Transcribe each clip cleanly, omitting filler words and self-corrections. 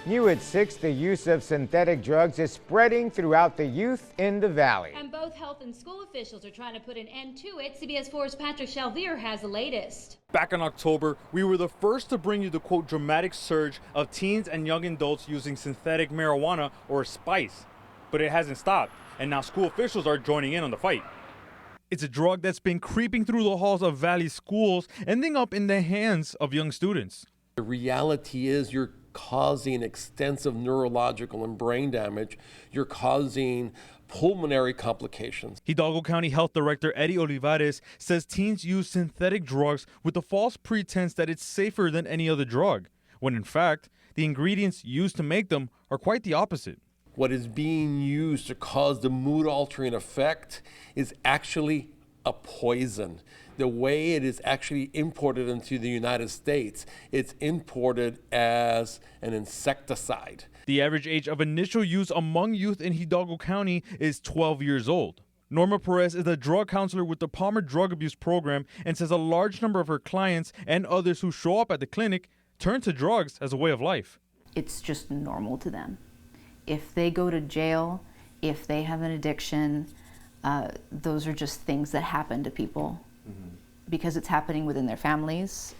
New at 6, the use of synthetic drugs is spreading throughout the youth in the valley. And both health and school officials are trying to put an end to it. CBS 4's Patrick Shalvier has the latest. Back in October, we were the first to bring you the, quote, dramatic surge of teens and young adults using synthetic marijuana or spice. But it hasn't stopped, and now school officials are joining in on the fight. It's a drug that's been creeping through the halls of Valley schools, ending up in the hands of young students. The reality is you're causing extensive neurological and brain damage. You're causing pulmonary complications. Hidalgo County Health Director Eddie Olivares says teens use synthetic drugs with the false pretense that it's safer than any other drug, when in fact, the ingredients used to make them are quite the opposite. What is being used to cause the mood-altering effect is actually a poison. The way it is actually imported into the United States, it's imported as an insecticide. The average age of initial use among youth in Hidalgo County is 12 years old. Norma Perez is a drug counselor with the Palmer Drug Abuse Program and says a large number of her clients and others who show up at the clinic turn to drugs as a way of life. It's just normal to them. If they go to jail, if they have an addiction, those are just things that happen to people because it's happening within their families.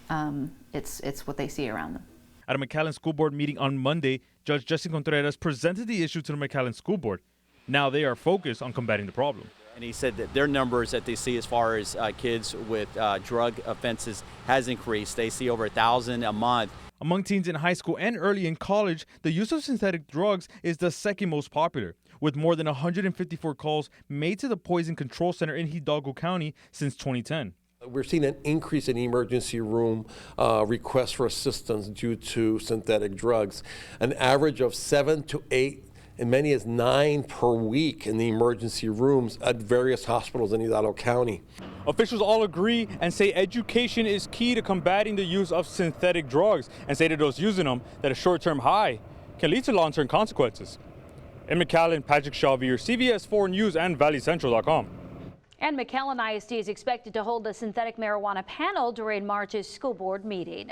It's what they see around them. At a McAllen School Board meeting on Monday, Judge Jesse Contreras presented the issue to the McAllen School Board. Now they are focused on combating the problem. And he said that their numbers that they see as far as kids with drug offenses has increased. They see over 1,000 a month. Among teens in high school and early in college, the use of synthetic drugs is the second most popular, with more than 154 calls made to the Poison Control Center in Hidalgo County since 2010. We're seeing an increase in emergency room requests for assistance due to synthetic drugs, an average of 7 to 8 and many as 9 per week in the emergency rooms at various hospitals in Hidalgo County. Officials all agree and say education is key to combating the use of synthetic drugs and say to those using them that a short-term high can lead to long-term consequences. In McAllen, Patrick Shalvier, CBS 4 News and ValleyCentral.com. And McAllen ISD is expected to hold a synthetic marijuana panel during March's school board meeting.